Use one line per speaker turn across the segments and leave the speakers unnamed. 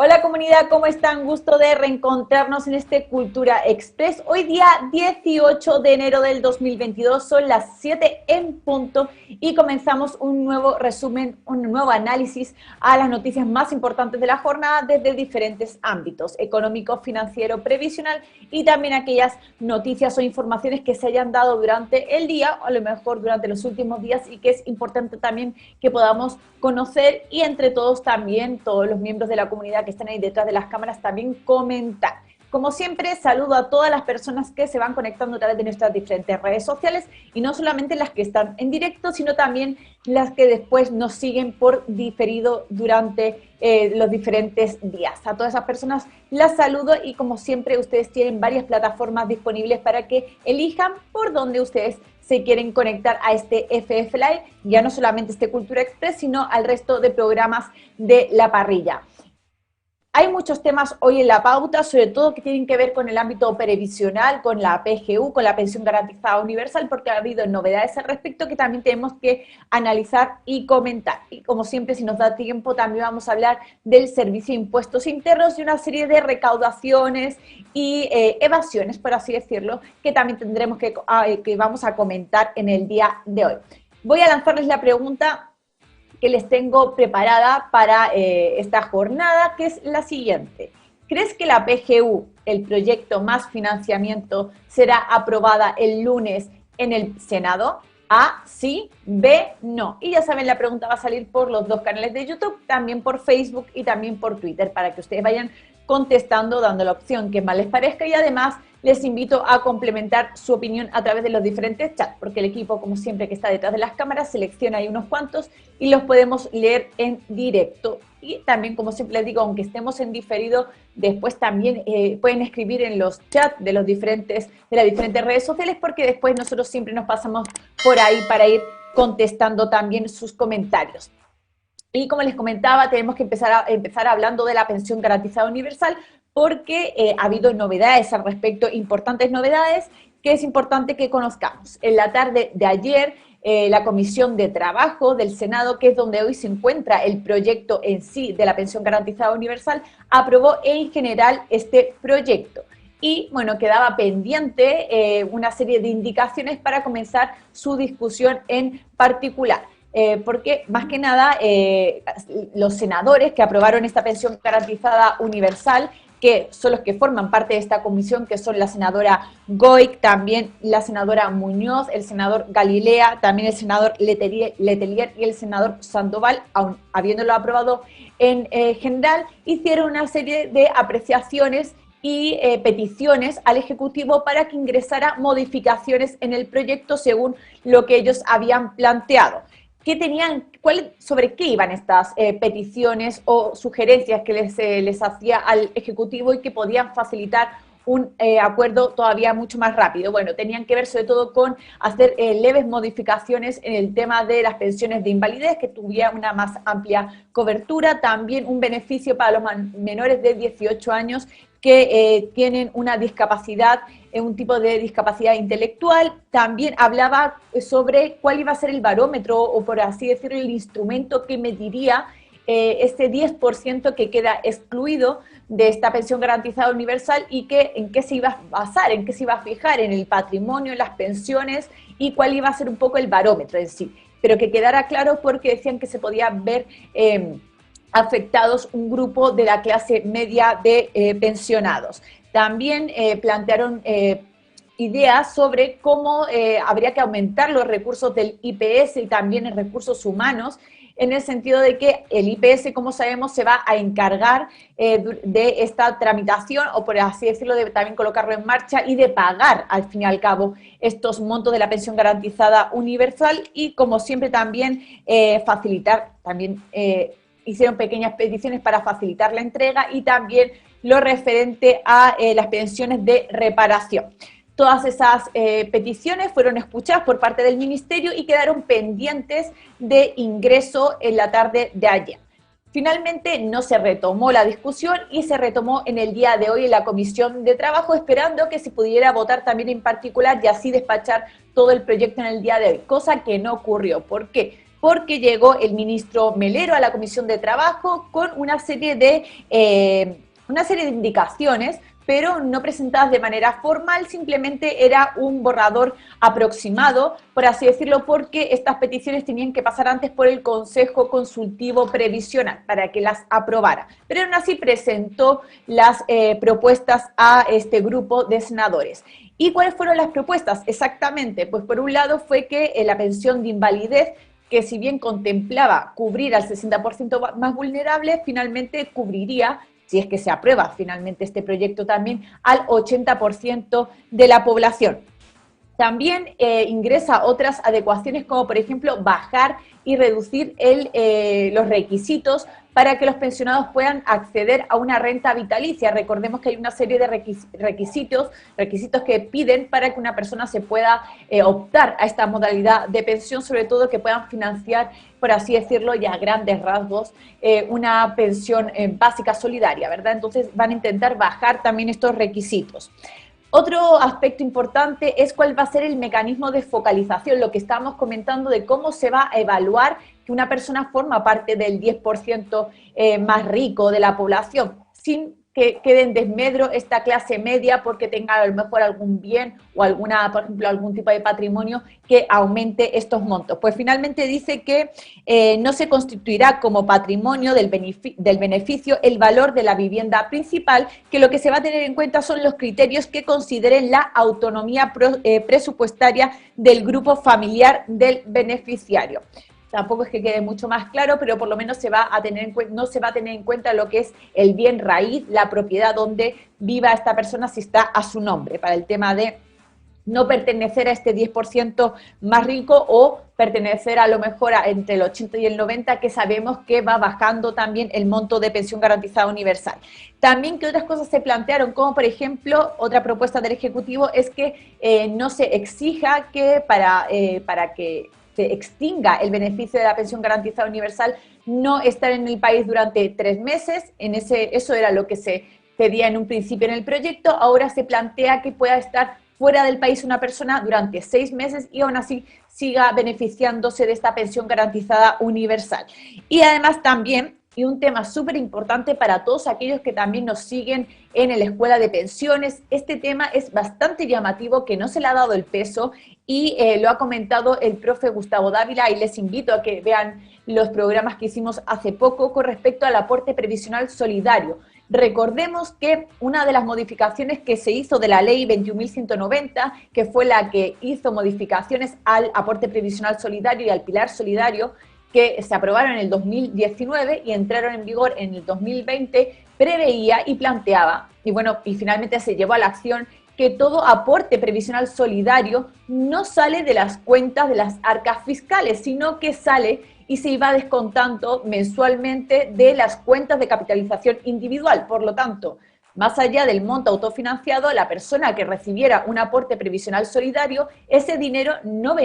Hola comunidad, ¿cómo están? Gusto de reencontrarnos en este Cultura Express. Hoy día 18 de enero del 2022, son las 7 en punto y comenzamos un nuevo resumen, un nuevo análisis a las noticias más importantes de la jornada desde diferentes ámbitos, económico, financiero, previsional y también aquellas noticias o informaciones que se hayan dado durante el día o a lo mejor durante los últimos días y que es importante también que podamos conocer y entre todos también, todos los miembros de la comunidad que están ahí detrás de las cámaras, también comentar. Como siempre, saludo a todas las personas que se van conectando a través de nuestras diferentes redes sociales y no solamente las que están en directo, sino también las que después nos siguen por diferido durante los diferentes días. A todas esas personas las saludo y como siempre ustedes tienen varias plataformas disponibles para que elijan por donde ustedes se quieren conectar a este FF Live, ya no solamente este Cultura Express, sino al resto de programas de la parrilla. Hay muchos temas hoy en la pauta, sobre todo que tienen que ver con el ámbito previsional, con la PGU, con la pensión garantizada universal, porque ha habido novedades al respecto que también tenemos que analizar y comentar. Y como siempre, si nos da tiempo, también vamos a hablar del servicio de impuestos internos y una serie de recaudaciones y evasiones, por así decirlo, que también tendremos que vamos a comentar en el día de hoy. Voy a lanzarles la pregunta que les tengo preparada para esta jornada, que es la siguiente. ¿Crees que la PGU, el proyecto más financiamiento, será aprobada el lunes en el Senado? A, sí, B, no. Y ya saben, la pregunta va a salir por los dos canales de YouTube, también por Facebook y también por Twitter, para que ustedes vayan contestando, dando la opción que más les parezca y además les invito a complementar su opinión a través de los diferentes chats, porque el equipo, como siempre, que está detrás de las cámaras, selecciona ahí unos cuantos y los podemos leer en directo. Y también, como siempre les digo, aunque estemos en diferido, después también pueden escribir en los chats de las diferentes redes sociales, porque después nosotros siempre nos pasamos por ahí para ir contestando también sus comentarios. Y como les comentaba, tenemos que empezar hablando de la pensión garantizada universal, porque ha habido novedades al respecto, importantes novedades, que es importante que conozcamos. En la tarde de ayer, la Comisión de Trabajo del Senado, que es donde hoy se encuentra el proyecto en sí de la pensión garantizada universal, aprobó en general este proyecto. Y bueno, quedaba pendiente una serie de indicaciones para comenzar su discusión en particular. Porque más que nada los senadores que aprobaron esta pensión garantizada universal, que son los que forman parte de esta comisión, que son la senadora Goic, también la senadora Muñoz, el senador Galilea, también el senador Letelier y el senador Sandoval, aun habiéndolo aprobado en general, hicieron una serie de apreciaciones y peticiones al Ejecutivo para que ingresara modificaciones en el proyecto según lo que ellos habían planteado. ¿Sobre qué iban estas peticiones o sugerencias que les hacía al Ejecutivo y que podían facilitar un acuerdo todavía mucho más rápido? Bueno, tenían que ver sobre todo con hacer leves modificaciones en el tema de las pensiones de invalidez, que tuviera una más amplia cobertura, también un beneficio para los menores de 18 años que tienen una discapacidad, un tipo de discapacidad intelectual. También hablaba sobre cuál iba a ser el barómetro o, por así decirlo, el instrumento que mediría ese 10% que queda excluido de esta pensión garantizada universal y en qué se iba a basar, en qué se iba a fijar, en el patrimonio, en las pensiones y cuál iba a ser un poco el barómetro en sí. Pero que quedara claro porque decían que se podía ver afectados un grupo de la clase media de pensionados. También plantearon ideas sobre cómo habría que aumentar los recursos del IPS y también en recursos humanos, en el sentido de que el IPS, como sabemos, se va a encargar de esta tramitación, o por así decirlo, de también colocarlo en marcha y de pagar, al fin y al cabo, estos montos de la pensión garantizada universal y, como siempre, también facilitar, también hicieron pequeñas peticiones para facilitar la entrega y también lo referente a las pensiones de reparación. Todas esas peticiones fueron escuchadas por parte del Ministerio y quedaron pendientes de ingreso en la tarde de ayer. Finalmente no se retomó la discusión y se retomó en el día de hoy en la Comisión de Trabajo, esperando que se pudiera votar también en particular y así despachar todo el proyecto en el día de hoy, cosa que no ocurrió. ¿Por qué? porque llegó el ministro Melero a la Comisión de Trabajo con una serie de indicaciones, pero no presentadas de manera formal, simplemente era un borrador aproximado, por así decirlo, porque estas peticiones tenían que pasar antes por el Consejo Consultivo Previsional para que las aprobara. Pero aún así presentó las propuestas a este grupo de senadores. ¿Y cuáles fueron las propuestas? Exactamente, pues por un lado fue que la pensión de invalidez, que si bien contemplaba cubrir al 60% más vulnerable, finalmente cubriría, si es que se aprueba finalmente este proyecto también, al 80% de la población. También ingresa otras adecuaciones como por ejemplo bajar y reducir los requisitos para que los pensionados puedan acceder a una renta vitalicia. Recordemos que hay una serie de requisitos que piden para que una persona se pueda optar a esta modalidad de pensión, sobre todo que puedan financiar, por así decirlo, y a grandes rasgos, una pensión básica solidaria, ¿verdad? Entonces van a intentar bajar también estos requisitos. Otro aspecto importante es cuál va a ser el mecanismo de focalización, lo que estábamos comentando de cómo se va a evaluar que una persona forma parte del 10% más rico de la población, sin que quede en desmedro esta clase media porque tenga a lo mejor algún bien o por ejemplo, algún tipo de patrimonio que aumente estos montos. Pues finalmente dice que no se constituirá como patrimonio del beneficio el valor de la vivienda principal, que lo que se va a tener en cuenta son los criterios que consideren la autonomía presupuestaria del grupo familiar del beneficiario. Tampoco es que quede mucho más claro, pero por lo menos no se va a tener en cuenta lo que es el bien raíz, la propiedad donde viva esta persona si está a su nombre, para el tema de no pertenecer a este 10% más rico o pertenecer a lo mejor entre el 80 y el 90, que sabemos que va bajando también el monto de pensión garantizada universal. También que otras cosas se plantearon, como por ejemplo, otra propuesta del Ejecutivo es que no se exija que para que se extinga el beneficio de la pensión garantizada universal, no estar en el país durante 3 meses, eso era lo que se pedía en un principio en el proyecto, ahora se plantea que pueda estar fuera del país una persona durante 6 meses y aún así siga beneficiándose de esta pensión garantizada universal. Y además también, y un tema súper importante para todos aquellos que también nos siguen en la Escuela de Pensiones, este tema es bastante llamativo, que no se le ha dado el peso y lo ha comentado el profe Gustavo Dávila, y les invito a que vean los programas que hicimos hace poco con respecto al aporte previsional solidario. Recordemos que una de las modificaciones que se hizo de la ley 21.190, que fue la que hizo modificaciones al aporte previsional solidario y al pilar solidario, que se aprobaron en el 2019 y entraron en vigor en el 2020, preveía y planteaba, y finalmente se llevó a la acción, que todo aporte previsional solidario no sale de las cuentas de las arcas fiscales, sino que sale y se iba descontando mensualmente de las cuentas de capitalización individual. Por lo tanto, más allá del monto autofinanciado, la persona que recibiera un aporte previsional solidario, ese dinero no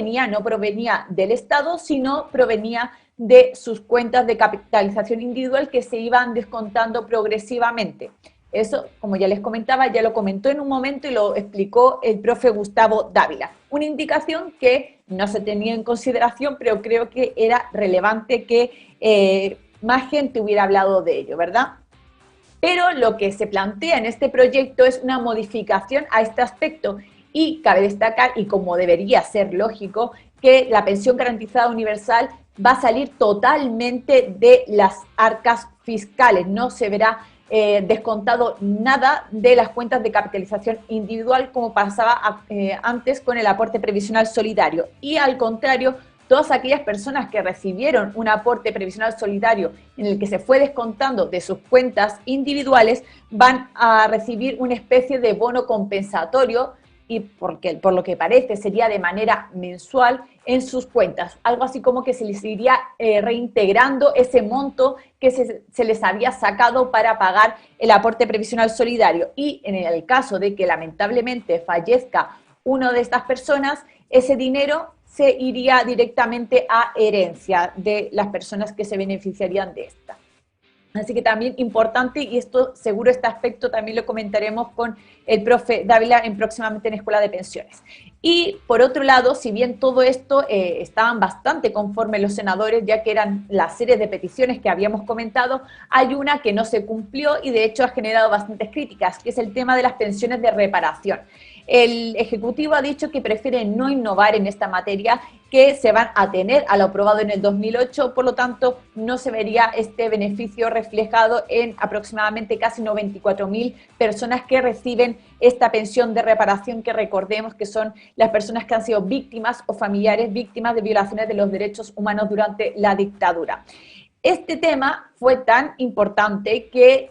provenía del Estado, sino provenía de sus cuentas de capitalización individual que se iban descontando progresivamente. Eso, como ya les comentaba, ya lo comentó en un momento y lo explicó el profe Gustavo Dávila. Una indicación que no se tenía en consideración, pero creo que era relevante que más gente hubiera hablado de ello, ¿verdad? Pero lo que se plantea en este proyecto es una modificación a este aspecto y cabe destacar, y como debería ser lógico, que la pensión garantizada universal va a salir totalmente de las arcas fiscales, no se verá descontado nada de las cuentas de capitalización individual como pasaba antes con el aporte previsional solidario. Y al contrario, todas aquellas personas que recibieron un aporte previsional solidario en el que se fue descontando de sus cuentas individuales van a recibir una especie de bono compensatorio, y por lo que parece sería de manera mensual en sus cuentas, algo así como que se les iría reintegrando ese monto que se les había sacado para pagar el aporte previsional solidario, y en el caso de que lamentablemente fallezca una de estas personas, ese dinero se iría directamente a herencia de las personas que se beneficiarían de esta. Así que también importante, y esto seguro este aspecto también lo comentaremos con el profe Dávila próximamente en Escuela de Pensiones. Y por otro lado, si bien todo esto estaban bastante conformes los senadores, ya que eran las series de peticiones que habíamos comentado, hay una que no se cumplió y de hecho ha generado bastantes críticas, que es el tema de las pensiones de reparación. El Ejecutivo ha dicho que prefiere no innovar en esta materia, que se van a tener a lo aprobado en el 2008, por lo tanto no se vería este beneficio reflejado en aproximadamente casi 94.000 personas que reciben esta pensión de reparación, que recordemos que son las personas que han sido víctimas o familiares víctimas de violaciones de los derechos humanos durante la dictadura. Este tema fue tan importante que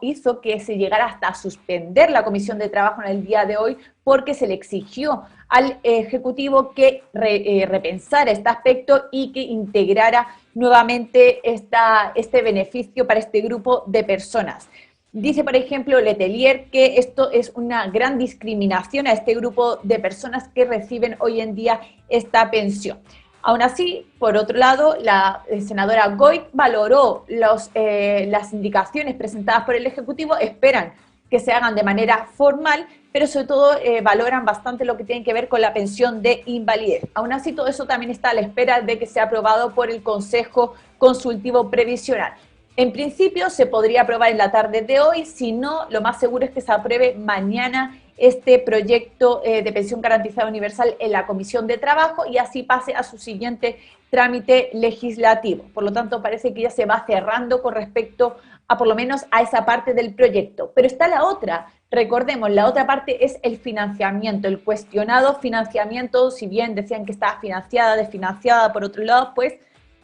hizo que se llegara hasta a suspender la Comisión de Trabajo en el día de hoy, porque se le exigió al Ejecutivo que repensara este aspecto y que integrara nuevamente este beneficio para este grupo de personas. Dice, por ejemplo, Letelier que esto es una gran discriminación a este grupo de personas que reciben hoy en día esta pensión. Aún así, por otro lado, la senadora Goik valoró las indicaciones presentadas por el Ejecutivo, esperan que se hagan de manera formal, pero sobre todo valoran bastante lo que tiene que ver con la pensión de invalidez. Aún así, todo eso también está a la espera de que sea aprobado por el Consejo Consultivo Previsional. En principio se podría aprobar en la tarde de hoy, si no, lo más seguro es que se apruebe mañana este proyecto de pensión garantizada universal en la Comisión de Trabajo y así pase a su siguiente trámite legislativo. Por lo tanto, parece que ya se va cerrando con respecto a por lo menos a esa parte del proyecto. Pero está la otra, recordemos, la otra parte es el financiamiento, el cuestionado financiamiento, si bien decían que estaba financiada, desfinanciada, por otro lado, pues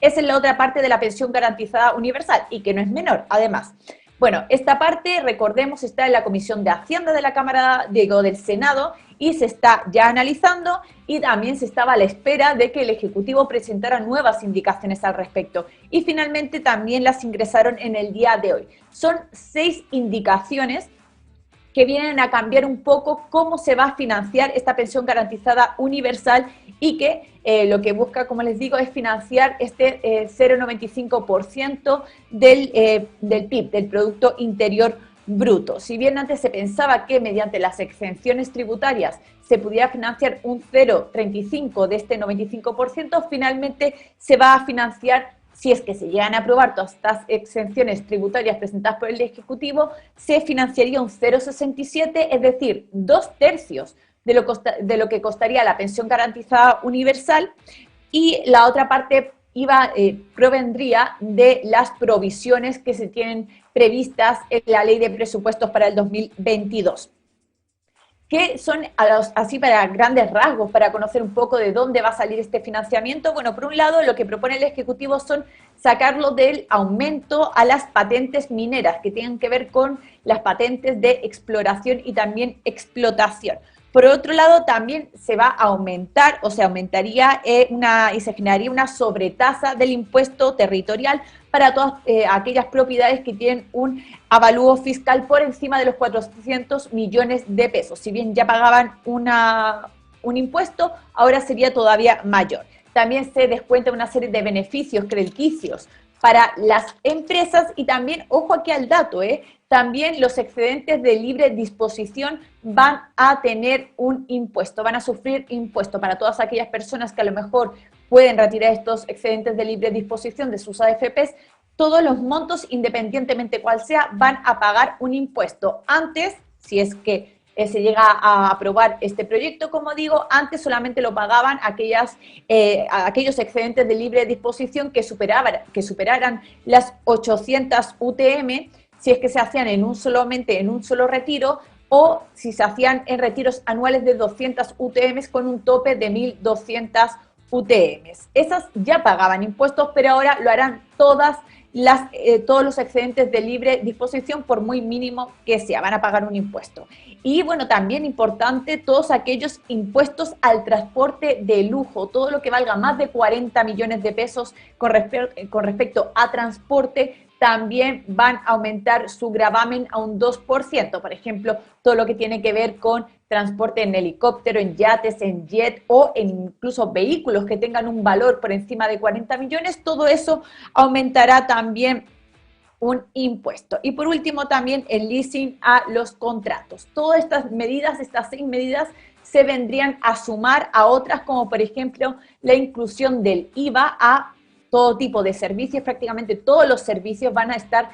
esa es la otra parte de la pensión garantizada universal y que no es menor, además. Bueno, esta parte, recordemos, está en la Comisión de Hacienda de la Cámara, del Senado, y se está ya analizando, y también se estaba a la espera de que el Ejecutivo presentara nuevas indicaciones al respecto. Y finalmente también las ingresaron en el día de hoy. Son 6 indicaciones que vienen a cambiar un poco cómo se va a financiar esta pensión garantizada universal y que lo que busca, como les digo, es financiar este 0,95% del PIB, del Producto Interior Bruto. Si bien antes se pensaba que mediante las exenciones tributarias se pudiera financiar un 0,35% de este 95%, finalmente se va a financiar, si es que se llegan a aprobar todas estas exenciones tributarias presentadas por el Ejecutivo, se financiaría un 0,67%, es decir, 2/3 de lo que costaría la pensión garantizada universal, y la otra parte provendría de las provisiones que se tienen previstas en la Ley de Presupuestos para el 2022. ¿Qué son, así para grandes rasgos, para conocer un poco de dónde va a salir este financiamiento? Bueno, por un lado, lo que propone el Ejecutivo son sacarlo del aumento a las patentes mineras, que tienen que ver con las patentes de exploración y también explotación. Por otro lado, también se va a aumentar, o se aumentaría y se generaría una sobretasa del impuesto territorial para todas aquellas propiedades que tienen un avalúo fiscal por encima de los 400 millones de pesos. Si bien ya pagaban un impuesto, ahora sería todavía mayor. También se descuenta una serie de beneficios crediticios para las empresas y también, ojo aquí al dato, también los excedentes de libre disposición van a tener un impuesto, van a sufrir impuesto para todas aquellas personas que a lo mejor pueden retirar estos excedentes de libre disposición de sus AFPs. Todos los montos, independientemente cuál sea, van a pagar un impuesto. Antes, si es que se llega a aprobar este proyecto, como digo, antes solamente lo pagaban aquellos excedentes de libre disposición que superaran las 800 UTM, si es que se hacían en un solo retiro, o si se hacían en retiros anuales de 200 UTM con un tope de 1.200 UTM. Esas ya pagaban impuestos, pero ahora lo harán todos los excedentes de libre disposición, por muy mínimo que sea, van a pagar un impuesto. Y bueno, también importante, todos aquellos impuestos al transporte de lujo, todo lo que valga más de 40 millones de pesos con respecto a transporte, también van a aumentar su gravamen a un 2%. Por ejemplo, todo lo que tiene que ver con transporte en helicóptero, en yates, en jet o en incluso vehículos que tengan un valor por encima de 40 millones, todo eso aumentará también un impuesto. Y por último también el leasing a los contratos. Todas estas medidas, estas 6 medidas, se vendrían a sumar a otras como por ejemplo la inclusión del IVA a todo tipo de servicios. Prácticamente todos los servicios van a estar,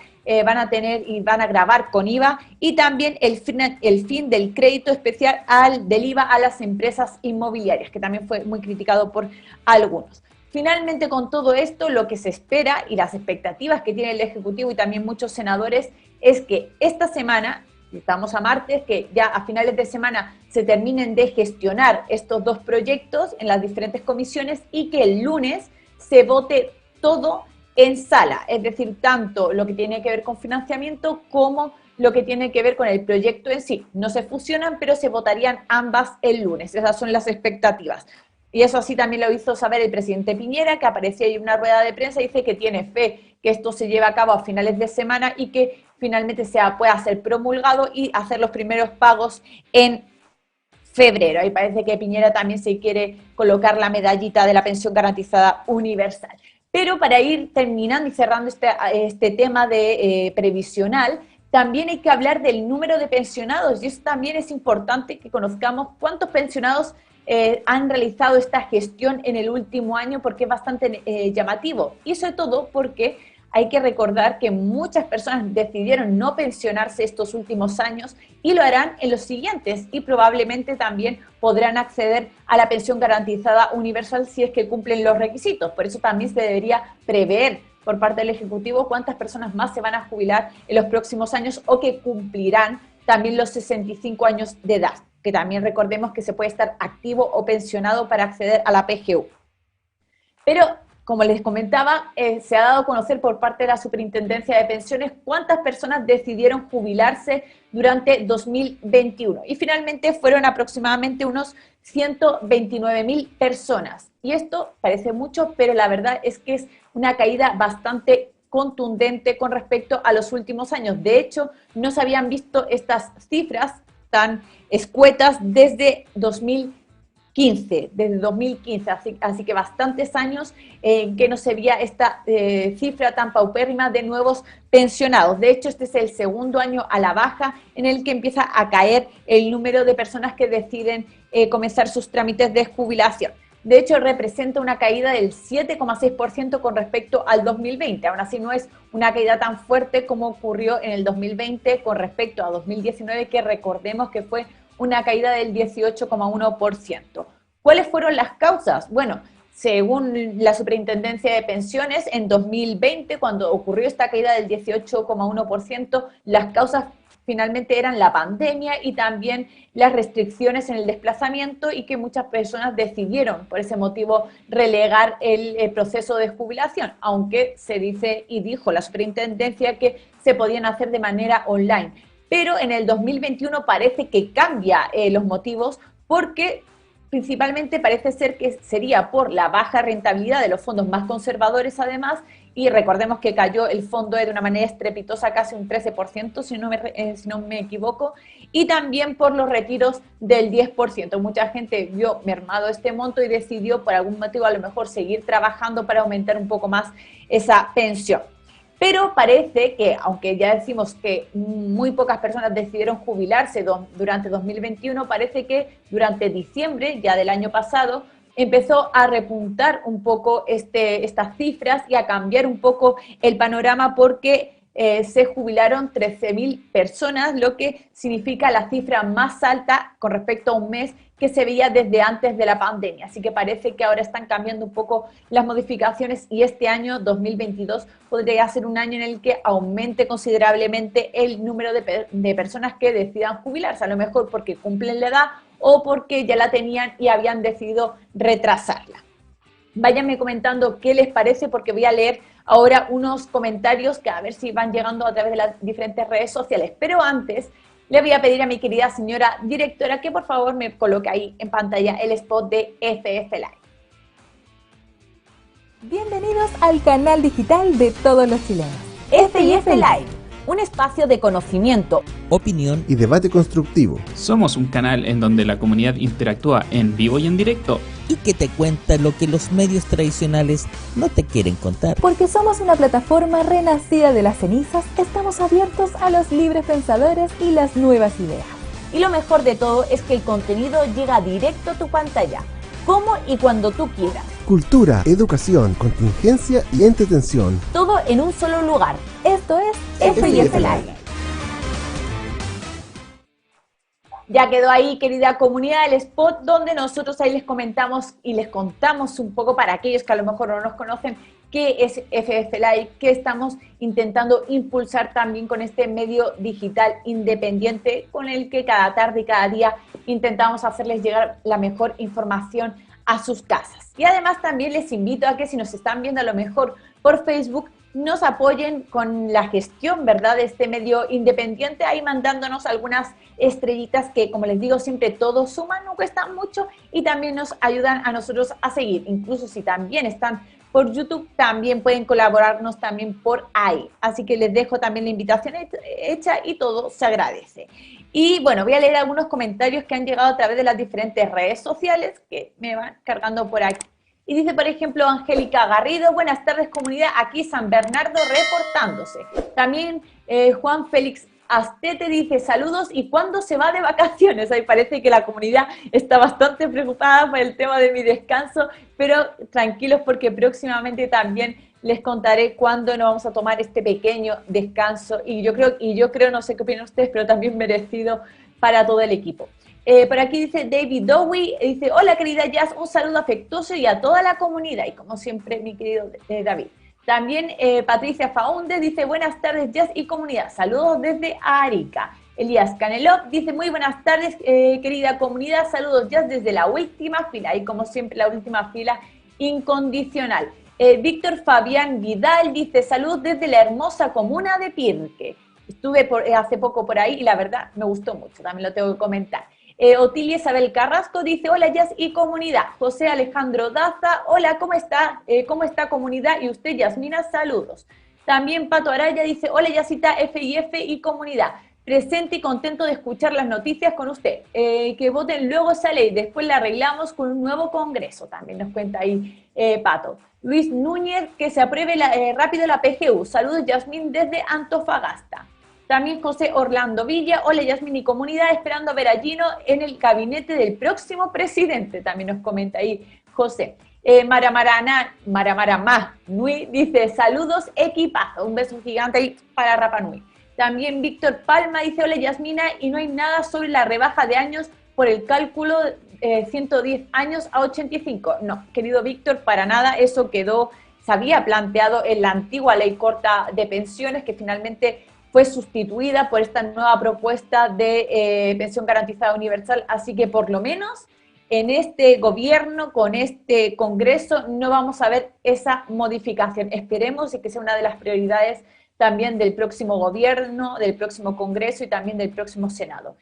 van a tener y van a gravar con IVA, y también el fin del crédito especial del IVA a las empresas inmobiliarias, que también fue muy criticado por algunos. Finalmente, con todo esto, lo que se espera y las expectativas que tiene el Ejecutivo y también muchos senadores es que esta semana, estamos a martes, que ya a finales de semana se terminen de gestionar estos 2 proyectos en las diferentes comisiones y que el lunes se vote todo en sala, es decir, tanto lo que tiene que ver con financiamiento como lo que tiene que ver con el proyecto en sí. No se fusionan, pero se votarían ambas el lunes. Esas son las expectativas. Y eso así también lo hizo saber el presidente Piñera, que aparecía en una rueda de prensa y dice que tiene fe que esto se lleve a cabo a finales de semana y que finalmente pueda ser promulgado y hacer los primeros pagos en febrero. Ahí parece que Piñera también se quiere colocar la medallita de la pensión garantizada universal. Pero para ir terminando y cerrando este tema de previsional, también hay que hablar del número de pensionados, y eso también es importante que conozcamos cuántos pensionados han realizado esta gestión en el último año, porque es bastante llamativo, y sobre todo porque hay que recordar que muchas personas decidieron no pensionarse estos últimos años y lo harán en los siguientes, y probablemente también podrán acceder a la pensión garantizada universal si es que cumplen los requisitos. Por eso también se debería prever por parte del Ejecutivo cuántas personas más se van a jubilar en los próximos años o que cumplirán también los 65 años de edad, que también recordemos que se puede estar activo o pensionado para acceder a la PGU. Pero, como les comentaba, se ha dado a conocer por parte de la Superintendencia de Pensiones cuántas personas decidieron jubilarse durante 2021. Y finalmente fueron aproximadamente unos 129.000 personas. Y esto parece mucho, pero la verdad es que es una caída bastante contundente con respecto a los últimos años. De hecho, no se habían visto estas cifras tan escuetas desde 2015, así que bastantes años en que no se veía esta cifra tan paupérrima de nuevos pensionados. De hecho, este es el segundo año a la baja en el que empieza a caer el número de personas que deciden comenzar sus trámites de jubilación. De hecho, representa una caída del 7,6% con respecto al 2020. Aún así, no es una caída tan fuerte como ocurrió en el 2020 con respecto a 2019, que recordemos que fue una caída del 18,1%. ¿Cuáles fueron las causas? Bueno, según la Superintendencia de Pensiones, en 2020, cuando ocurrió esta caída del 18,1%, las causas finalmente eran la pandemia y también las restricciones en el desplazamiento, y que muchas personas decidieron por ese motivo relegar el proceso de jubilación, aunque se dice y dijo la superintendencia que se podían hacer de manera online. Pero en el 2021 parece que cambia los motivos, porque principalmente parece ser que sería por la baja rentabilidad de los fondos más conservadores además, y recordemos que cayó el fondo de una manera estrepitosa, casi un 13%, si no me equivoco, y también por los retiros del 10%. Mucha gente vio mermado este monto y decidió por algún motivo a lo mejor seguir trabajando para aumentar un poco más esa pensión. Pero parece que, aunque ya decimos que muy pocas personas decidieron jubilarse durante 2021, parece que durante diciembre ya del año pasado empezó a repuntar un poco estas cifras y a cambiar un poco el panorama, porque se jubilaron 13.000 personas, lo que significa la cifra más alta con respecto a un mes que se veía desde antes de la pandemia. Así que parece que ahora están cambiando un poco las modificaciones, y este año 2022 podría ser un año en el que aumente considerablemente el número de personas que decidan jubilarse, a lo mejor porque cumplen la edad o porque ya la tenían y habían decidido retrasarla. Váyanme comentando qué les parece, porque voy a leer ahora unos comentarios que a ver si van llegando a través de las diferentes redes sociales. Pero antes, le voy a pedir a mi querida señora directora que por favor me coloque ahí en pantalla el spot de FF Live.
Bienvenidos al canal digital de todos los chilenos.
FF Live, un espacio de conocimiento,
opinión
y debate constructivo.
Somos un canal en donde la comunidad interactúa en vivo y en directo.
y que te cuenta lo que los medios tradicionales no te quieren contar.
Porque somos una plataforma renacida de las cenizas, estamos abiertos a los libres pensadores y las nuevas ideas.
Y lo mejor de todo es que el contenido llega directo a tu pantalla, como y cuando tú quieras.
Cultura, educación, contingencia y entretención.
Todo en un solo lugar.
Esto es
F&F Live. Ya quedó ahí, querida comunidad, el spot donde nosotros ahí les comentamos y les contamos un poco para aquellos que a lo mejor no nos conocen qué es FF Live, qué estamos intentando impulsar también con este medio digital independiente con el que cada tarde y cada día intentamos hacerles llegar la mejor información a sus casas. Y además también les invito a que si nos están viendo a lo mejor por Facebook, nos apoyen con la gestión, ¿verdad?, de este medio independiente, ahí mandándonos algunas estrellitas que, como les digo, siempre todo suman, no cuestan mucho y también nos ayudan a nosotros a seguir. Incluso si también están por YouTube, también pueden colaborarnos también por ahí. Así que les dejo también la invitación hecha y todo se agradece. Y bueno, voy a leer algunos comentarios que han llegado a través de las diferentes redes sociales que me van cargando por aquí. Y dice, por ejemplo, Angélica Garrido, buenas tardes comunidad, aquí San Bernardo reportándose. También Juan Félix Astete dice, saludos, ¿y cuándo se va de vacaciones? Ahí parece que la comunidad está bastante preocupada por el tema de mi descanso, pero tranquilos porque próximamente también les contaré cuándo nos vamos a tomar este pequeño descanso. Y yo creo, no sé qué opinan ustedes, pero también merecido para todo el equipo. Por aquí dice David Dowie, dice, hola querida Jazz, un saludo afectuoso y a toda la comunidad, y como siempre mi querido David. También Patricia Faúndez dice, buenas tardes Jazz y comunidad, saludos desde Arica. Elías Canelop dice, muy buenas tardes querida comunidad, saludos Jazz desde la última fila, y como siempre la última fila incondicional. Víctor Fabián Vidal dice, saludos desde la hermosa comuna de Pirque. Estuve hace poco por ahí y la verdad me gustó mucho, también lo tengo que comentar. Otilia Isabel Carrasco dice, hola Jazz y comunidad. José Alejandro Daza, hola, ¿cómo está? ¿Cómo está comunidad? Y usted, Yasmina, saludos. También Pato Araya dice, hola Jazzita, FIF y comunidad. Presente y contento de escuchar las noticias con usted. Que voten luego esa ley, después la arreglamos con un nuevo congreso. También nos cuenta ahí Pato. Luis Núñez, que se apruebe rápido la PGU. Saludos Yasmín desde Antofagasta. También José Orlando Villa, hola Yasmín y comunidad, esperando a ver a Gino en el gabinete del próximo presidente, también nos comenta ahí José. Maramarama Nui dice, saludos equipazo, un beso gigante ahí para Rapa Nui. También Víctor Palma dice, hola Yasmina, y no hay nada sobre la rebaja de años por el cálculo 110 años a 85. No, querido Víctor, para nada, eso se había planteado en la antigua ley corta de pensiones que finalmente fue sustituida por esta nueva propuesta de pensión garantizada universal, así que por lo menos en este gobierno, con este congreso, no vamos a ver esa modificación. Esperemos y que sea una de las prioridades también del próximo gobierno, del próximo congreso y también del próximo senado.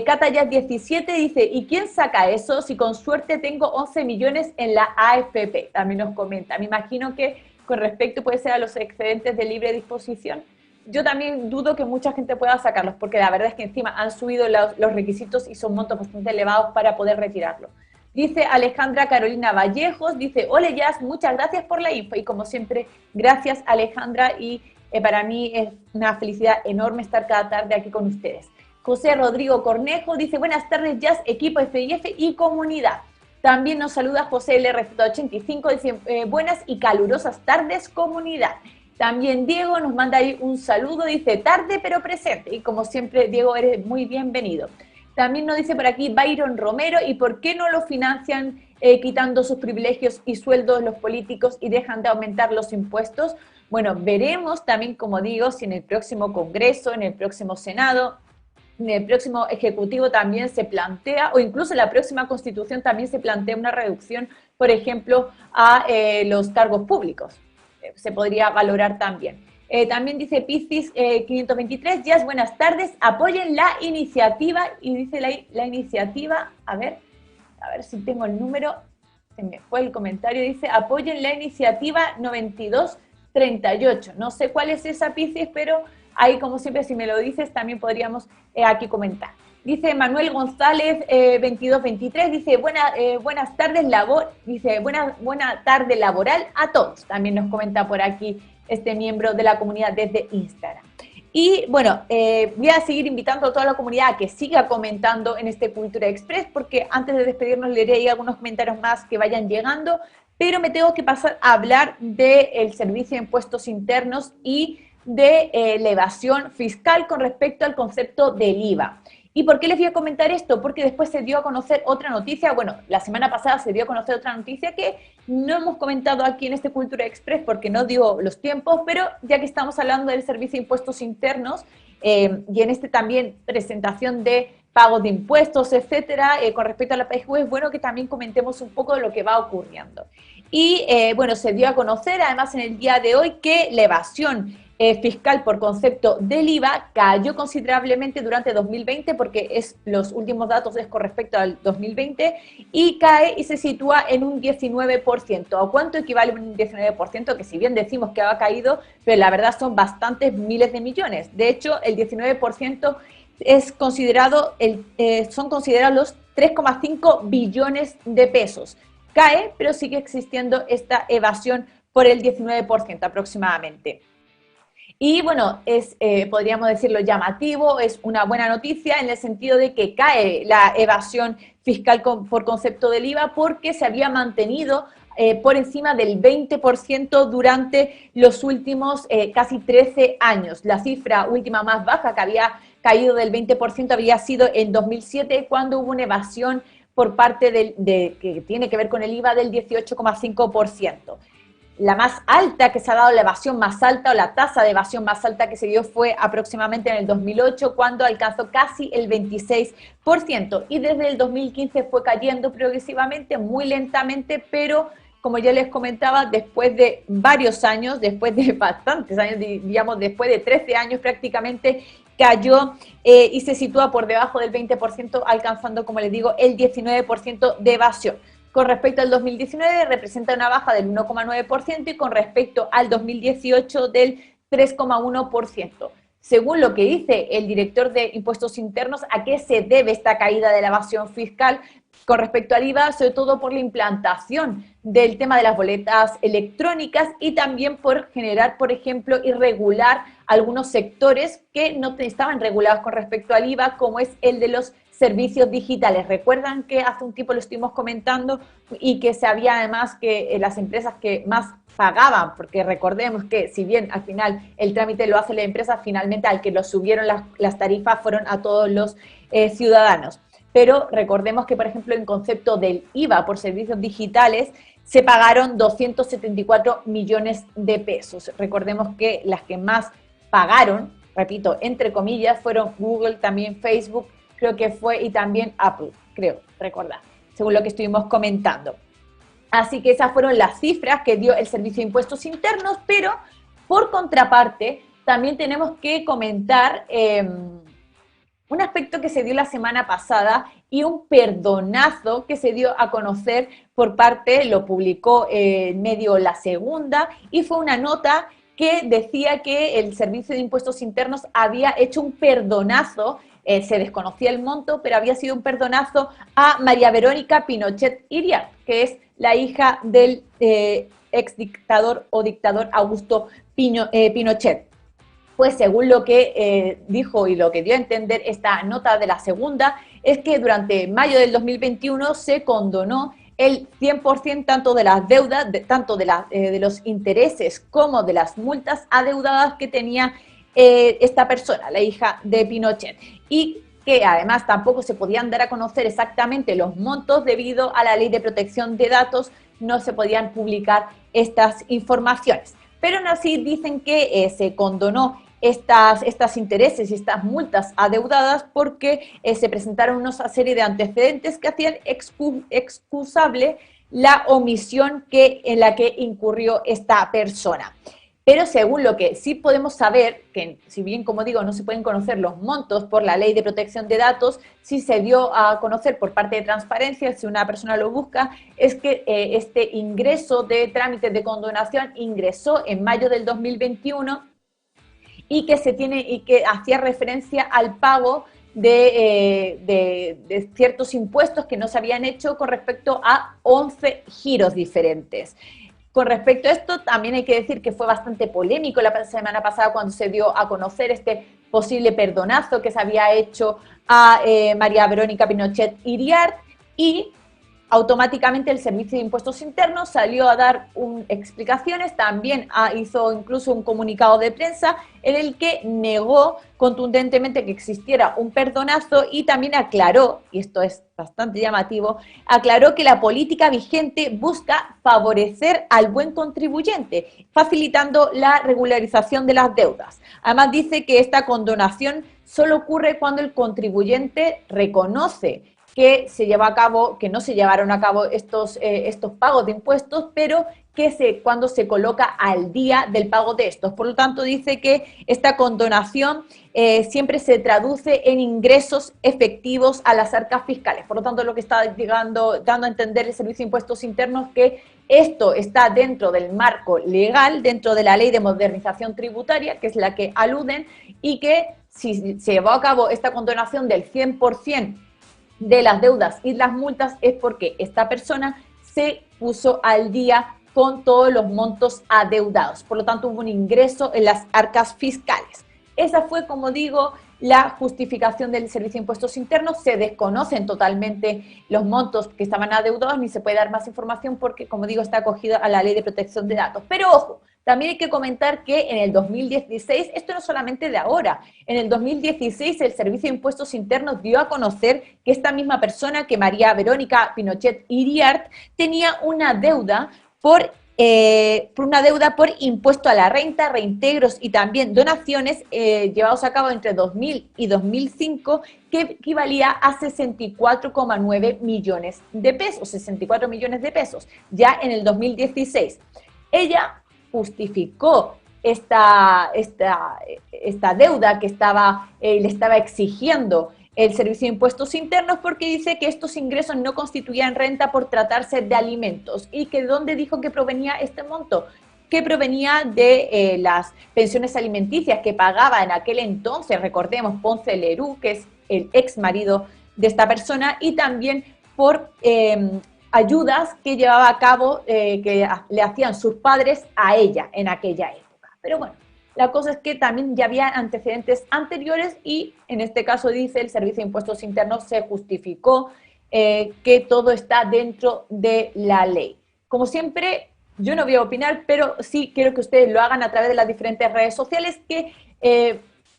Catayas 17 dice, ¿y quién saca eso? Si con suerte tengo 11 millones en la AFP, también nos comenta. Me imagino que con respecto puede ser a los excedentes de libre disposición. Yo también dudo que mucha gente pueda sacarlos, porque la verdad es que encima han subido los requisitos y son montos bastante elevados para poder retirarlo. Dice Alejandra Carolina Vallejos, dice, hola Jazz, muchas gracias por la info, y como siempre, gracias Alejandra, y para mí es una felicidad enorme estar cada tarde aquí con ustedes. José Rodrigo Cornejo dice, buenas tardes Jazz, equipo FIF y comunidad. También nos saluda José LR85, dice, buenas y calurosas tardes comunidad. También Diego nos manda ahí un saludo, dice tarde pero presente, y como siempre Diego eres muy bienvenido. También nos dice por aquí Byron Romero, ¿y por qué no lo financian quitando sus privilegios y sueldos los políticos y dejan de aumentar los impuestos? Bueno, veremos también, como digo, si en el próximo Congreso, en el próximo Senado, en el próximo Ejecutivo también se plantea, o incluso en la próxima Constitución también se plantea una reducción, por ejemplo, a los cargos públicos. Se podría valorar también. También dice Piscis 523, Jazz, buenas tardes, apoyen la iniciativa, y dice la iniciativa, a ver si tengo el número, se me fue el comentario, dice apoyen la iniciativa 9238, no sé cuál es esa Piscis, pero ahí como siempre si me lo dices también podríamos aquí comentar. Dice Manuel González 2223, dice buenas tardes buena tarde laboral a todos. También nos comenta por aquí este miembro de la comunidad desde Instagram. Y bueno, voy a seguir invitando a toda la comunidad a que siga comentando en este Cultura Express, porque antes de despedirnos leeré ahí algunos comentarios más que vayan llegando, pero me tengo que pasar a hablar del Servicio de Impuestos Internos y de la evasión fiscal con respecto al concepto del IVA. ¿Y por qué les voy a comentar esto? Porque después se dio a conocer otra noticia, bueno, la semana pasada se dio a conocer otra noticia que no hemos comentado aquí en este Cultura Express porque no dio los tiempos, pero ya que estamos hablando del Servicio de Impuestos Internos y en este también presentación de pagos de impuestos, etcétera, con respecto a la PGU, es bueno que también comentemos un poco de lo que va ocurriendo. Y bueno, se dio a conocer además en el día de hoy que la evasión fiscal por concepto del IVA cayó considerablemente durante 2020 porque los últimos datos es con respecto al 2020 y cae y se sitúa en un 19%. ¿A cuánto equivale un 19%? Que si bien decimos que ha caído, pero la verdad son bastantes miles de millones. De hecho, el 19% es considerado son considerados los 3,5 billones de pesos. Cae, pero sigue existiendo esta evasión por el 19% aproximadamente. Y bueno, podríamos decirlo llamativo, es una buena noticia en el sentido de que cae la evasión fiscal por concepto del IVA porque se había mantenido por encima del 20% durante los últimos casi 13 años. La cifra última más baja que había caído del 20% había sido en 2007 cuando hubo una evasión por parte que tiene que ver con el IVA del 18,5%. La más alta que se ha dado, la evasión más alta o la tasa de evasión más alta que se dio fue aproximadamente en el 2008 cuando alcanzó casi el 26% y desde el 2015 fue cayendo progresivamente, muy lentamente, pero como ya les comentaba, después de varios años, después de bastantes años, digamos después de 13 años prácticamente, cayó y se sitúa por debajo del 20%, alcanzando, como les digo, el 19% de evasión. Con respecto al 2019 representa una baja del 1,9% y con respecto al 2018 del 3,1%. Según lo que dice el director de Impuestos Internos, ¿a qué se debe esta caída de la evasión fiscal con respecto al IVA? Sobre todo por la implantación del tema de las boletas electrónicas y también por generar, por ejemplo, y regular algunos sectores que no estaban regulados con respecto al IVA, como es el de los servicios digitales. Recuerdan que hace un tiempo lo estuvimos comentando y que se había además que las empresas que más pagaban, porque recordemos que si bien al final el trámite lo hace la empresa, finalmente al que lo subieron las tarifas fueron a todos los ciudadanos. Pero recordemos que, por ejemplo, en concepto del IVA por servicios digitales, se pagaron 274 millones de pesos. Recordemos que las que más pagaron, repito, entre comillas, fueron Google, también Facebook, creo que fue, y también Apple, creo, recordar, según lo que estuvimos comentando. Así que esas fueron las cifras que dio el Servicio de Impuestos Internos, pero por contraparte, también tenemos que comentar un aspecto que se dio la semana pasada y un perdonazo que se dio a conocer por parte, lo publicó en medio La Segunda, y fue una nota que decía que el Servicio de Impuestos Internos había hecho un perdonazo, se desconocía el monto, pero había sido un perdonazo a María Verónica Pinochet Iriart, que es la hija del ex dictador o dictador Augusto Pinochet. Pues según lo que dijo y lo que dio a entender esta nota de La Segunda, es que durante mayo del 2021 se condonó el 100% tanto de las deudas, tanto de los intereses como de las multas adeudadas que tenía esta persona, la hija de Pinochet, y que además tampoco se podían dar a conocer exactamente los montos debido a la Ley de Protección de Datos, no se podían publicar estas informaciones. Pero aún así dicen que se condonó estas intereses y estas multas adeudadas porque se presentaron una serie de antecedentes que hacían excusable la omisión en la que incurrió esta persona. Pero según lo que sí podemos saber, que si bien, como digo, no se pueden conocer los montos por la Ley de Protección de Datos, sí se dio a conocer por parte de Transparencia, si una persona lo busca, es que este ingreso de trámites de condonación ingresó en mayo del 2021 y que hacía referencia al pago de ciertos impuestos que no se habían hecho con respecto a 11 giros diferentes. Con respecto a esto, también hay que decir que fue bastante polémico la semana pasada cuando se dio a conocer este posible perdonazo que se había hecho a María Verónica Pinochet Iriart, y automáticamente el Servicio de Impuestos Internos salió a dar explicaciones, también hizo incluso un comunicado de prensa en el que negó contundentemente que existiera un perdonazo y también aclaró, y esto es bastante llamativo, aclaró que la política vigente busca favorecer al buen contribuyente, facilitando la regularización de las deudas. Además dice que esta condonación solo ocurre cuando el contribuyente reconoce que no se llevaron a cabo estos pagos de impuestos, pero cuando se coloca al día del pago de estos. Por lo tanto, dice que esta condonación siempre se traduce en ingresos efectivos a las arcas fiscales. Por lo tanto, lo que está dando a entender el Servicio de Impuestos Internos es que esto está dentro del marco legal, dentro de la Ley de Modernización Tributaria, que es la que aluden, y que si se llevó a cabo esta condonación del 100% de las deudas y las multas es porque esta persona se puso al día con todos los montos adeudados. Por lo tanto, hubo un ingreso en las arcas fiscales. Esa fue, como digo, la justificación del Servicio de Impuestos Internos. Se desconocen totalmente los montos que estaban adeudados, ni se puede dar más información porque, como digo, está acogida a la Ley de Protección de Datos. Pero ojo, también hay que comentar que en el 2016, esto no solamente de ahora, en el 2016 el Servicio de Impuestos Internos dio a conocer que esta misma persona, que María Verónica Pinochet Iriart, tenía una deuda por impuesto a la renta, reintegros y también donaciones llevados a cabo entre 2000 y 2005, que equivalía a 64,9 millones de pesos, 64 millones de pesos, ya en el 2016. Ella justificó esta deuda que le estaba exigiendo el Servicio de Impuestos Internos porque dice que estos ingresos no constituían renta por tratarse de alimentos y que ¿dónde dijo que provenía este monto? Que provenía de las pensiones alimenticias que pagaba en aquel entonces, recordemos, Ponce Lerú, que es el ex marido de esta persona, y también por ayudas que llevaba a cabo, que le hacían sus padres a ella en aquella época. Pero bueno, la cosa es que también ya había antecedentes anteriores y en este caso dice el Servicio de Impuestos Internos se justificó que todo está dentro de la ley. Como siempre, yo no voy a opinar, pero sí quiero que ustedes lo hagan a través de las diferentes redes sociales, que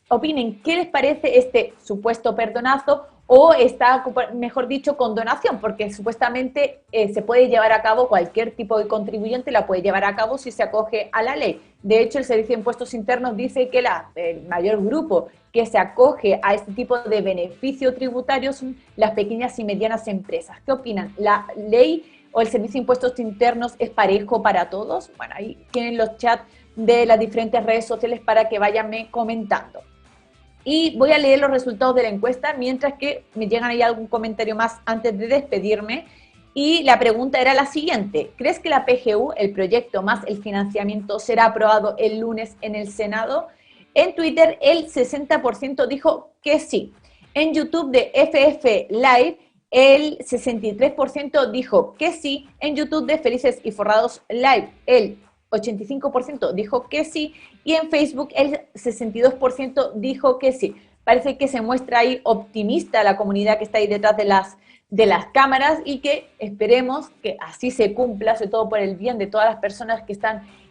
opinen qué les parece este supuesto perdonazo o esta, mejor dicho, condonación, porque supuestamente se puede llevar a cabo, cualquier tipo de contribuyente la puede llevar a cabo si se acoge a la ley. De hecho, el Servicio de Impuestos Internos dice que el mayor grupo que se acoge a este tipo de beneficio tributario son las pequeñas y medianas empresas. ¿Qué opinan? ¿La ley o el Servicio de Impuestos Internos es parejo para todos? Bueno, ahí tienen los chats de las diferentes redes sociales para que vayanme comentando. Y voy a leer los resultados de la encuesta mientras que me llegan ahí algún comentario más antes de despedirme. Y la pregunta era la siguiente: ¿crees que la PGU, el proyecto más el financiamiento, será aprobado el lunes en el Senado? En Twitter el 60% dijo que sí. En YouTube de FF Live el 63% dijo que sí. En YouTube de Felices y Forrados Live el 85% dijo que sí, y en Facebook el 62% dijo que sí. Parece que se muestra ahí optimista la comunidad que está ahí detrás de las cámaras y que esperemos que así se cumpla, sobre todo por el bien de todas las personas que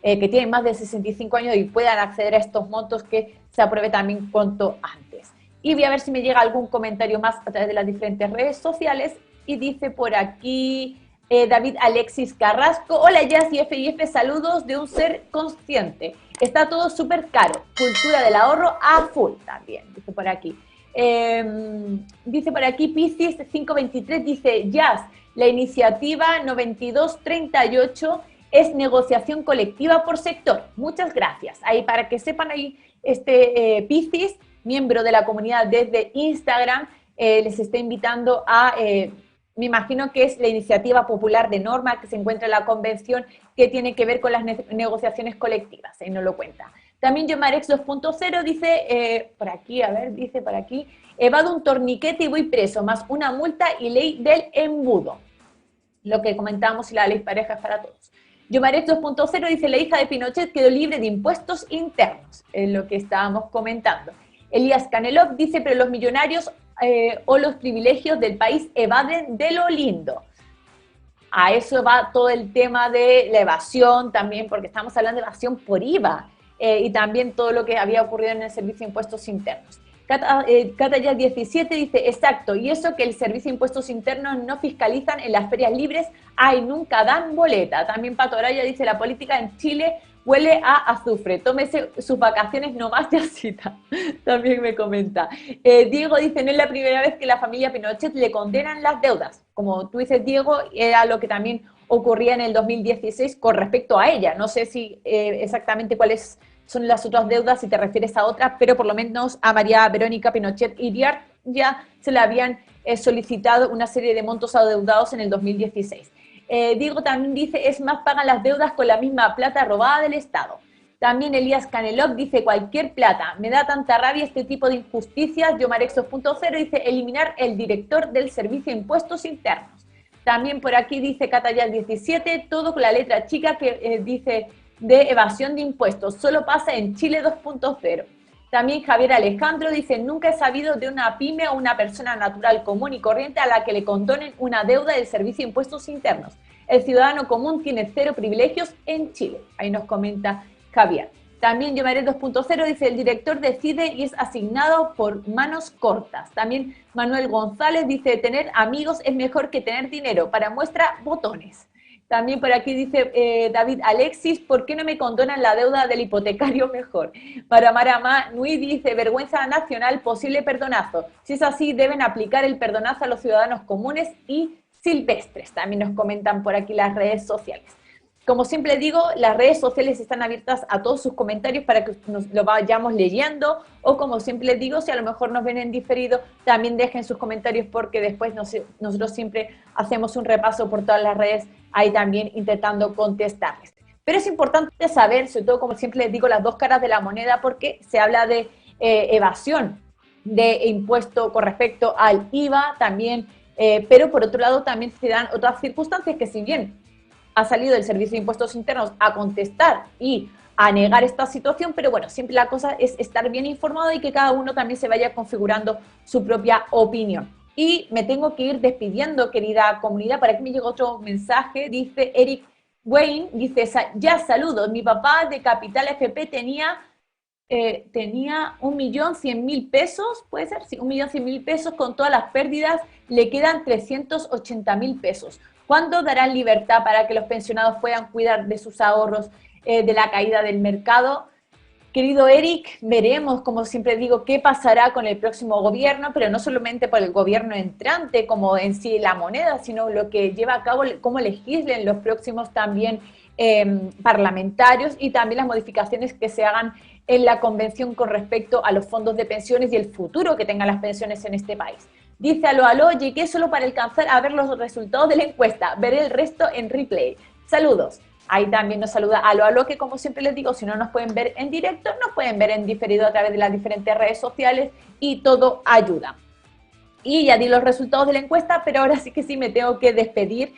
tienen más de 65 años y puedan acceder a estos montos, que se apruebe también cuanto antes. Y voy a ver si me llega algún comentario más a través de las diferentes redes sociales. Y dice por aquí David Alexis Carrasco: hola Jazz y FIF, saludos de un ser consciente. Está todo súper caro. Cultura del ahorro a full también, dice por aquí. Dice por aquí Piscis 523, dice Jazz, la iniciativa 9238 es negociación colectiva por sector. Muchas gracias. Ahí para que sepan, ahí Piscis, miembro de la comunidad desde Instagram, les está invitando a... me imagino que es la iniciativa popular de norma que se encuentra en la convención, que tiene que ver con las negociaciones colectivas, no lo cuenta. También Yomarex 2.0 dice, por aquí, evado un torniquete y voy preso, más una multa y ley del embudo. Lo que comentábamos y la ley pareja es para todos. Yomarex 2.0 dice, la hija de Pinochet quedó libre de impuestos internos, es lo que estábamos comentando. Elías Canelov dice, pero los millonarios o los privilegios del país evaden de lo lindo. A eso va todo el tema de la evasión también, porque estamos hablando de evasión por IVA y también todo lo que había ocurrido en el Servicio de Impuestos Internos. Catayas 17 dice, exacto, y eso que el Servicio de Impuestos Internos no fiscalizan en las ferias libres, ay, nunca dan boleta. También Pato Araya dice, la política en Chile huele a azufre, tómese sus vacaciones nomás de cita. También me comenta. Diego dice, no es la primera vez que la familia Pinochet le condenan las deudas. Como tú dices, Diego, era lo que también ocurría en el 2016 con respecto a ella. No sé si exactamente cuáles son las otras deudas, si te refieres a otras, pero por lo menos a María Verónica Pinochet Iriart ya se le habían solicitado una serie de montos adeudados en el 2016. Diego también dice, es más, pagan las deudas con la misma plata robada del Estado. También Elías Canelov dice, cualquier plata, me da tanta rabia este tipo de injusticias. Yomarex 2.0 dice, eliminar el director del Servicio de Impuestos Internos. También por aquí dice Catayal 17, todo con la letra chica que dice de evasión de impuestos, solo pasa en Chile 2.0. También Javier Alejandro dice, nunca he sabido de una pyme o una persona natural común y corriente a la que le condonen una deuda del Servicio de Impuestos Internos. El ciudadano común tiene cero privilegios en Chile. Ahí nos comenta Javier. También Yomaret 2.0 dice, el director decide y es asignado por manos cortas. También Manuel González dice, tener amigos es mejor que tener dinero. Para muestra, botones. También por aquí dice David Alexis, ¿por qué no me condonan la deuda del hipotecario mejor? Para Marama Nui dice, vergüenza nacional, posible perdonazo. Si es así, deben aplicar el perdonazo a los ciudadanos comunes y silvestres. También nos comentan por aquí las redes sociales. Como siempre digo, las redes sociales están abiertas a todos sus comentarios para que nos lo vayamos leyendo, o como siempre les digo, si a lo mejor nos ven en diferido, también dejen sus comentarios porque después nosotros siempre hacemos un repaso por todas las redes, ahí también intentando contestarles. Pero es importante saber, sobre todo como siempre les digo, las dos caras de la moneda, porque se habla de evasión de impuesto con respecto al IVA también, pero por otro lado también se dan otras circunstancias que, si bien ha salido el Servicio de Impuestos Internos a contestar y a negar esta situación, pero bueno, siempre la cosa es estar bien informado y que cada uno también se vaya configurando su propia opinión. Y me tengo que ir despidiendo, querida comunidad. Por aquí me llegó otro mensaje, dice Eric Wayne, dice, ya saludos, mi papá de Capital FP tenía 1.100.000 pesos, ¿puede ser? Sí, 1.100.000 pesos, con todas las pérdidas le quedan 380.000 pesos. ¿Cuándo darán libertad para que los pensionados puedan cuidar de sus ahorros de la caída del mercado? Querido Eric, veremos, como siempre digo, qué pasará con el próximo gobierno, pero no solamente por el gobierno entrante, como en sí la moneda, sino lo que lleva a cabo, cómo legislen los próximos también parlamentarios, y también las modificaciones que se hagan en la convención con respecto a los fondos de pensiones y el futuro que tengan las pensiones en este país. Dice aló, llegué solo para alcanzar a ver los resultados de la encuesta, veré el resto en replay. Saludos. Ahí también nos saluda aló, que como siempre les digo, si no nos pueden ver en directo, nos pueden ver en diferido a través de las diferentes redes sociales y todo ayuda. Y ya di los resultados de la encuesta, pero ahora sí que sí me tengo que despedir.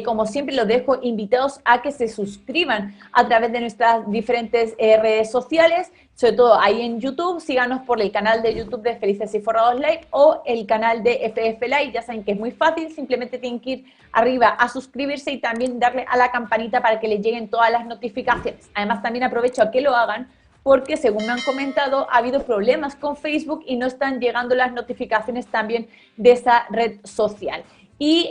Como siempre, los dejo invitados a que se suscriban a través de nuestras diferentes redes sociales, sobre todo ahí en YouTube. Síganos por el canal de YouTube de Felices y Forrados Live o el canal de FF Live. Ya saben que es muy fácil, simplemente tienen que ir arriba a suscribirse y también darle a la campanita para que les lleguen todas las notificaciones. Además, también aprovecho a que lo hagan porque, según me han comentado, ha habido problemas con Facebook y no están llegando las notificaciones también de esa red social. Y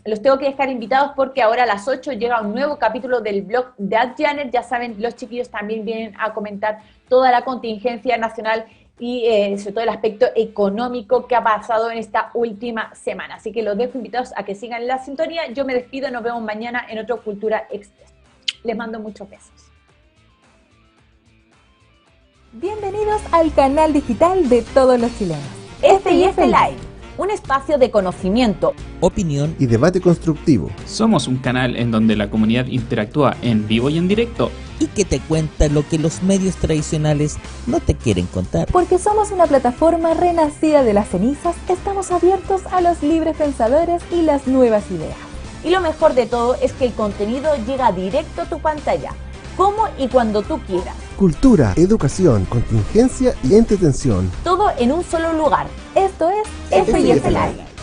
los tengo que dejar invitados porque ahora a las 8 llega un nuevo capítulo del blog de AdJanet. Ya saben, los chiquillos también vienen a comentar toda la contingencia nacional y sobre todo el aspecto económico que ha pasado en esta última semana. Así que los dejo invitados a que sigan la sintonía. Yo me despido, nos vemos mañana en otro Cultura Express. Les mando muchos besos.
Bienvenidos al canal digital de todos los chilenos.
FF Live, un espacio de conocimiento,
opinión
y debate constructivo.
Somos un canal en donde la comunidad interactúa en vivo y en directo.
y que te cuenta lo que los medios tradicionales no te quieren contar.
Porque somos una plataforma renacida de las cenizas, estamos abiertos a los libres pensadores y las nuevas ideas.
Y lo mejor de todo es que el contenido llega directo a tu pantalla, como y cuando tú quieras.
Cultura, educación, contingencia y entretención.
Todo en un solo lugar.
Esto es
FYF
Live.